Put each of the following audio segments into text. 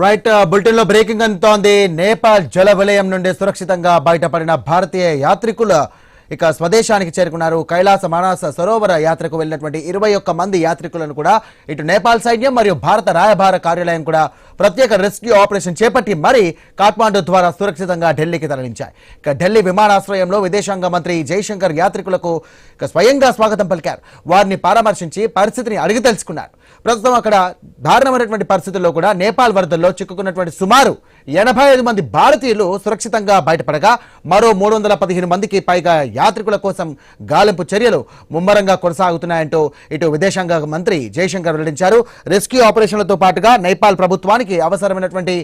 Right bulletin లో breaking అందుతోంది. నేపాల్ జల విలయం నుండి సురక్షితంగా బయటపడిన భారతీయ యాత్రికులు ఇక స్వదేశానికి చేరుకున్నారు. కైలాస మానస సరోవర యాత్రకు వెళ్ళినటువంటి 21 మంది యాత్రికులను కూడా ఇటు నేపాల్ సైన్యం మరియు భారత రాయబార కార్యాలయం కూడా ప్రత్యేక రెస్క్యూ ఆపరేషన్ చేపట్టి మరి కాఠ్మాండు ద్వారా సురక్షితంగా ఢిల్లీకి తరలించాయి. ఇక ఢిల్లీ విమానాశ్రయంలో విదేశాంగ మంత్రి జైశంకర్ యాత్రికులకు స్వయంగా స్వాగతం పలికారు. వారిని పరామర్శించి పరిస్థితిని అడిగి తెలుసుకున్నారు. ప్రస్తుతం అక్కడ దారుణమైనటువంటి పరిస్థితుల్లో కూడా నేపాల్ వరదల్లో చిక్కుకున్నటువంటి సుమారు 85 మంది భారతీయులు సురక్షితంగా బయటపడగా మరో 315 మందికి పైగా యాత్రికుల కోసం గాలింపు చర్యలు ముమ్మరంగా కొనసాగుతున్నాయంటూ ఇటు విదేశాంగ మంత్రి జైశంకర్ వెల్లడించారు. రెస్క్యూ ఆపరేషన్లతో పాటుగా నేపాల్ ప్రభుత్వానికి అవసరమైనటువంటి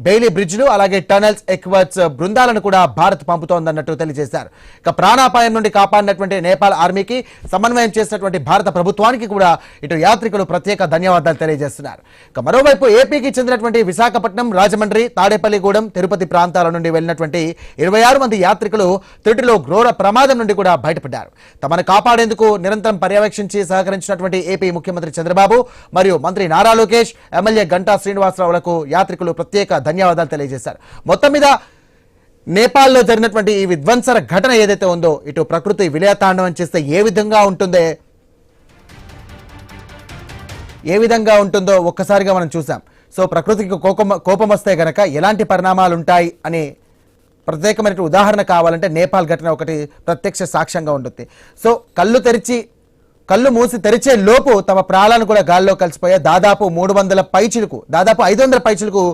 బెయిలీ బ్రిడ్జ్లు అలాగే టనల్స్ ఎక్వర్ట్స్ బృందాలను కూడా భారత్ పంపుతోందన్నట్టు తెలియజేశారు. ఇక ప్రాణాపాయం నుండి కాపాడినటువంటి నేపాల్ ఆర్మీకి సమన్వయం చేసినటువంటి భారత ప్రభుత్వానికి కూడా ఇటు యాత్రికులు ప్రత్యేక ధన్యవాదాలు తెలియజేస్తున్నారు. ఇక మరోవైపు ఏపీకి చెందినటువంటి విశాఖపట్నం, రాజమండ్రి, తాడేపల్లిగూడెం, తిరుపతి ప్రాంతాల నుండి వెళ్లినటువంటి 26 మంది యాత్రికులు త్రుటిలో ఘోర ప్రమాదం నుండి కూడా బయటపడ్డారు. తమను కాపాడేందుకు నిరంతరం పర్యవేక్షించి సహకరించినటువంటి ఏపీ ముఖ్యమంత్రి చంద్రబాబు మరియు మంత్రి నారా లోకేష్, ఎమ్మెల్యే గంటా శ్రీనివాసరావులకు యాత్రికులు ప్రత్యేక ధన్యవాదాలు తెలియజేశారు. మొత్తం మీద నేపాల్లో జరిగినటువంటి ఈ విధ్వంసర ఘటన ఏదైతే ఉందో ఇటు ప్రకృతి విలయతాండవం చేస్తే ఏ విధంగా ఉంటుందో ఒక్కసారిగా మనం చూసాం. సో ప్రకృతికి కోపం వస్తే గనక ఎలాంటి పరిణామాలు ఉంటాయి అని ప్రత్యేకమైన ఉదాహరణ కావాలంటే నేపాల్ ఘటన ఒకటి ప్రత్యక్ష సాక్ష్యంగా ఉంటుంది. సో కళ్ళు మూసి తెరిచే లోపు తమ ప్రాణాలను కూడా గాల్లో కలిసిపోయాయి. దాదాపు 300 పైచిలకు, దాదాపు 500 పైచిలకు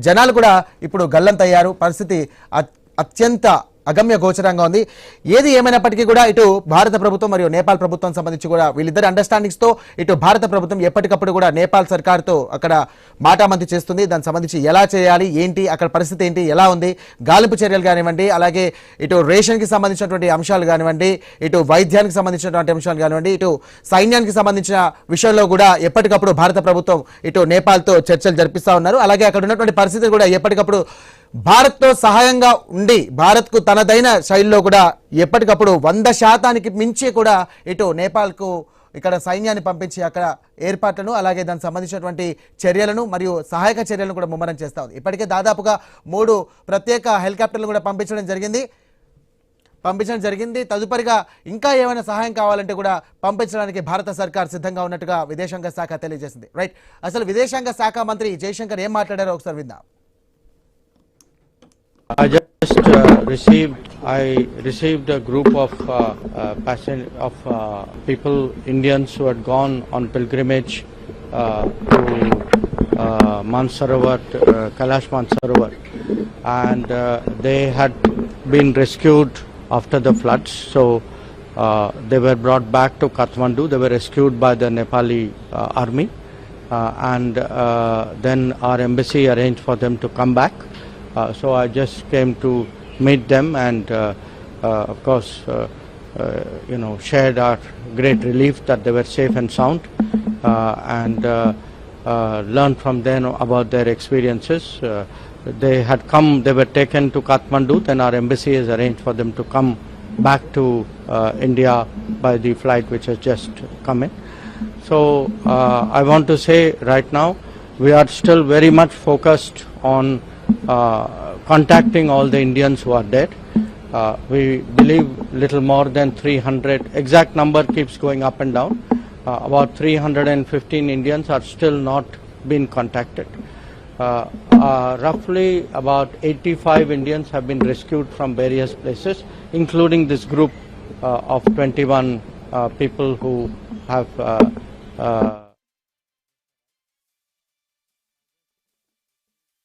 జనాలు కూడా ఇప్పుడు గల్లంతయ్యారు. పరిస్థితి అత్యంత అగమ్య గోచరంగా ఉంది. ఏది ఏమైనప్పటికీ కూడా ఇటు భారత ప్రభుత్వం మరియు నేపాల్ ప్రభుత్వం సంబంధించి కూడా వీళ్ళిద్దరి అండర్స్టాండింగ్స్తో ఇటు భారత ప్రభుత్వం ఎప్పటికప్పుడు కూడా నేపాల్ సర్కార్తో అక్కడ మాటామంతి చేస్తుంది. దానికి సంబంధించి ఎలా చేయాలి, ఏంటి, అక్కడ పరిస్థితి ఏంటి, ఎలా ఉంది, గాలింపు చర్యలు కానివ్వండి, అలాగే ఇటు రేషన్కి సంబంధించినటువంటి అంశాలు కానివ్వండి, ఇటు వైద్యానికి సంబంధించినటువంటి అంశాలు కానివ్వండి, ఇటు సైన్యానికి సంబంధించిన విషయంలో కూడా ఎప్పటికప్పుడు భారత ప్రభుత్వం ఇటు నేపాల్తో చర్చలు జరిపిస్తూ ఉన్నారు. అలాగే అక్కడ ఉన్నటువంటి పరిస్థితులు కూడా ఎప్పటికప్పుడు భారత్తో సహాయంగా ఉండి భారత్కు తనదైన శైలిలో కూడా ఎప్పటికప్పుడు 100% మించి కూడా ఇటు నేపాల్కు ఇక్కడ సైన్యాన్ని పంపించి అక్కడ ఏర్పాట్లను అలాగే దానికి సంబంధించినటువంటి చర్యలను మరియు సహాయక చర్యలను కూడా ముమ్మరం చేస్తూ ఉంది. ఇప్పటికే దాదాపుగా 3 ప్రత్యేక హెలికాప్టర్లు కూడా పంపించడం జరిగింది. తదుపరిగా ఇంకా ఏమైనా సహాయం కావాలంటే కూడా పంపించడానికి భారత సర్కార్ సిద్ధంగా ఉన్నట్టుగా విదేశాంగ శాఖ తెలియజేసింది. రైట్, అసలు విదేశాంగ శాఖ మంత్రి జైశంకర్ ఏం మాట్లాడారో ఒకసారి విందాం. I just received a group of people, Indians who had gone on pilgrimage to Mansarovar, Kailash Mansarovar, and they had been rescued after the floods. So they were brought back to Kathmandu. They were rescued by the Nepali army, and then our embassy arranged for them to come back. So I just came to meet them and of course shared our great relief that they were safe and sound, and learned from them about their experiences. They were taken to Kathmandu, then our embassy has arranged for them to come back to India by the flight which has just come in. So I want to say right now we are still very much focused on contacting all the Indians who are dead. We believe little more than 300, exact number keeps going up and down. About 315 Indians are still not been contacted. Roughly about 85 Indians have been rescued from various places, including this group of 21 people who have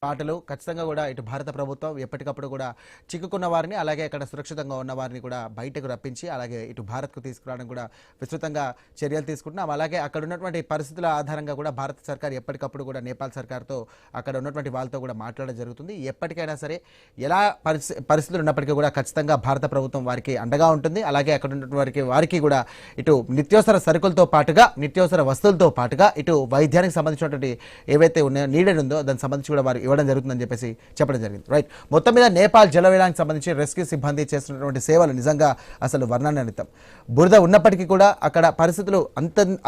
పాటలు ఖచ్చితంగా కూడా ఇటు భారత ప్రభుత్వం ఎప్పటికప్పుడు కూడా చిక్కుకున్న వారిని అలాగే అక్కడ సురక్షితంగా ఉన్న వారిని కూడా బయటకు రప్పించి అలాగే ఇటు భారత్కు తీసుకురావడం కూడా విస్తృతంగా చర్యలు తీసుకుంటున్నాం. అలాగే అక్కడ ఉన్నటువంటి పరిస్థితుల ఆధారంగా కూడా భారత సర్కార్ ఎప్పటికప్పుడు కూడా నేపాల్ సర్కార్తో అక్కడ ఉన్నటువంటి వాళ్ళతో కూడా మాట్లాడడం జరుగుతుంది. ఎప్పటికైనా సరే ఎలా పరిస్థితులు ఉన్నప్పటికీ కూడా ఖచ్చితంగా భారత ప్రభుత్వం వారికి అండగా ఉంటుంది. అలాగే అక్కడ ఉన్నటువంటి వారికి కూడా ఇటు నిత్యావసర సరుకులతో పాటుగా నిత్యావసర వస్తువులతో పాటుగా ఇటు వైద్యానికి సంబంధించినటువంటి ఏవైతే ఉన్నాయో నీడెడ్ ఉందో దానికి సంబంధించి కూడా వారు ఇవ్వడం జరుగుతుందని చెప్పేసి చెప్పడం జరిగింది. రైట్, మొత్తం మీద నేపాల్ జలవిలయానికి సంబంధించి రెస్క్యూ సిబ్బంది చేస్తున్నటువంటి సేవలు నిజంగా అసలు వర్ణనాతీతం. బురద ఉన్నప్పటికీ కూడా అక్కడ పరిస్థితులు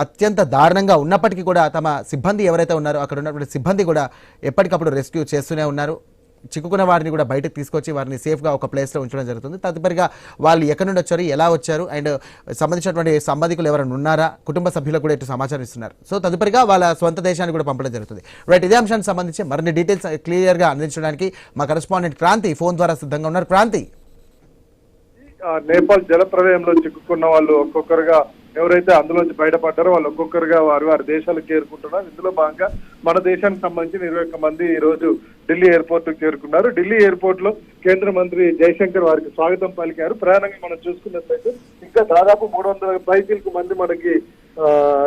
అత్యంత దారుణంగా ఉన్నప్పటికీ కూడా తమ సిబ్బంది ఎవరైతే ఉన్నారో అక్కడ ఉన్నటువంటి సిబ్బంది కూడా ఎప్పటికప్పుడు రెస్క్యూ చేస్తూనే ఉన్నారు. చిక్కుకున్న వారిని కూడా బయటకు తీసుకొచ్చి వారిని సేఫ్గా ఒక ప్లేస్లో ఉంచడం జరుగుతుంది. తదుపరిగా వాళ్ళు ఎక్కడి నుండి వచ్చారు, ఎలా వచ్చారు, అండ్ సంబంధించినటువంటి సంబంధికులు ఎవరైనా ఉన్నారా, కుటుంబ సభ్యులకు కూడా ఇటు సమాచారం ఇస్తున్నారు. సో తదుపరిగా వాళ్ళ స్వంత దేశానికి కూడా పంపడం జరుగుతుంది. రైట్, ఇదే అంశానికి సంబంధించి మరిన్ని డీటెయిల్స్ క్లియర్గా అందించడానికి మా కరెస్పాండెంట్ క్రాంతి ఫోన్ ద్వారా సిద్ధంగా ఉన్నారు. క్రాంతి, నేపాల్ జల ప్రళయంలో చిక్కుకున్న వాళ్ళు ఒక్కొక్కరుగా ఎవరైతే అందులోంచి బయటపడ్డారో వాళ్ళు ఒక్కొక్కరుగా వారి దేశాలకు చేరుకుంటున్నారు. ఇందులో భాగంగా మన దేశానికి సంబంధించిన 21 మంది ఈ రోజు ఢిల్లీ ఎయిర్పోర్ట్ కు చేరుకున్నారు. ఢిల్లీ ఎయిర్పోర్ట్ లో కేంద్ర మంత్రి జయశంకర్ వారికి స్వాగతం పలికారు. ప్రయాణంగా మనం చూసుకున్నట్లయితే ఇంకా దాదాపు 300 పైచీలకు మంది మనకి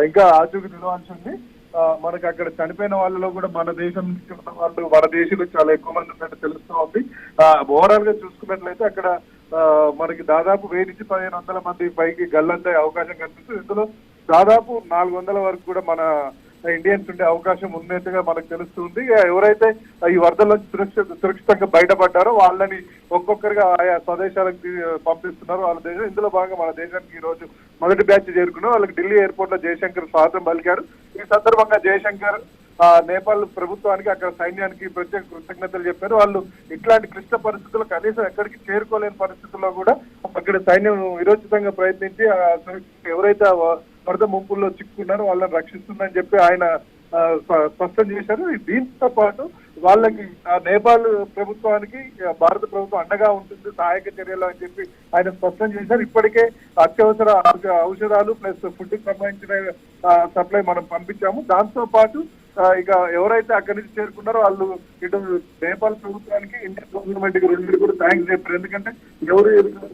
ఇంకా ఆచూకీ తెలియాల్సి ఉంది. మనకి అక్కడ చనిపోయిన వాళ్ళలో కూడా మన దేశం నుంచి ఉన్న వాళ్ళు, మన దేశంలో చాలా ఎక్కువ మంది ఉన్నట్టు తెలుస్తూ ఉంది. ఓవరాల్ గా చూసుకున్నట్లయితే అక్కడ మనకి దాదాపు 1000 నుంచి 1500 మంది పైకి గల్లంతే అవకాశం కనిపిస్తుంది. ఇందులో దాదాపు 400 వరకు కూడా మన ఇండియన్స్ ఉండే అవకాశం ఉన్నట్టుగా మనకు తెలుస్తుంది. ఎవరైతే ఈ వరదల్లో సురక్షితంగా బయటపడ్డారో వాళ్ళని ఒక్కొక్కరిగా ఆయా స్వదేశాలకు పంపిస్తున్నారు వాళ్ళ దేశం. ఇందులో భాగంగా మన దేశానికి ఈ రోజు మొదటి బ్యాచ్ చేరుకున్నారు. వాళ్ళకి ఢిల్లీ ఎయిర్పోర్ట్ లో జయశంకర్ స్వాగతం పలికారు. ఈ సందర్భంగా జయశంకర్ నేపాల్ ప్రభుత్వానికి, అక్కడ సైన్యానికి ప్రత్యేక కృతజ్ఞతలు చెప్పారు. వాళ్ళు ఇట్లాంటి క్లిష్ట పరిస్థితుల్లో కనీసం ఎక్కడికి చేరుకోలేని పరిస్థితుల్లో కూడా అక్కడ సైన్యం విరోచితంగా ప్రయత్నించి ఎవరైతే వరద ముంపుల్లో చిక్కుకున్నారో వాళ్ళని రక్షిస్తుందని చెప్పి ఆయన స్పష్టం చేశారు. దీంతో పాటు వాళ్ళకి నేపాల్ ప్రభుత్వానికి భారత ప్రభుత్వం అండగా ఉంటుంది సహాయక చర్యలు అని చెప్పి ఆయన స్పష్టం చేశారు. ఇప్పటికే అత్యవసర ఔషధాలు ప్లస్ ఫుడ్ కి సంబంధించిన సప్లై మనం పంపించాము. దాంతో పాటు ఇక ఎవరైతే అక్కడి నుంచి చేరుకున్నారో వాళ్ళు ఇటు నేపాల్ ప్రభుత్వానికి, ఇండియన్ గవర్నమెంట్ కి రెండు కూడా థ్యాంక్స్ చెప్పారు. ఎందుకంటే ఎవరు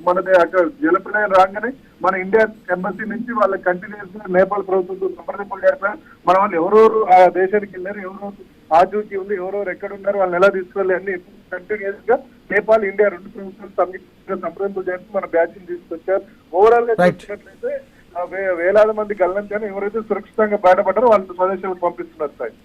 మనది అక్కడ జలప్రలయం రాగానే మన ఇండియన్ ఎంబసీ నుంచి వాళ్ళకి కంటిన్యూస్ గా నేపాల్ ప్రభుత్వంతో సంప్రదింపులు జరిపారు. మన వాళ్ళు ఎవరెవరు ఆ దేశానికి వెళ్ళారు, ఎవరెవరు ఆచూకీ ఉంది, ఎవరెవరు ఎక్కడ ఉన్నారు, వాళ్ళని ఎలా తీసుకెళ్ళి అన్ని కంటిన్యూస్ గా నేపాల్, ఇండియా రెండు ప్రభుత్వాలు సంప్రదింపులు జరిపి మన బ్యాచ్ ని తీసుకొచ్చారు. ఓవరాల్ గా చూసినట్లయితే వేలాది మంది గల్లంతని ఎవరైతే సురక్షితంగా బయటపడ్డారో వాళ్ళు స్వదేశాలకు పంపిస్తున్నారు సార్.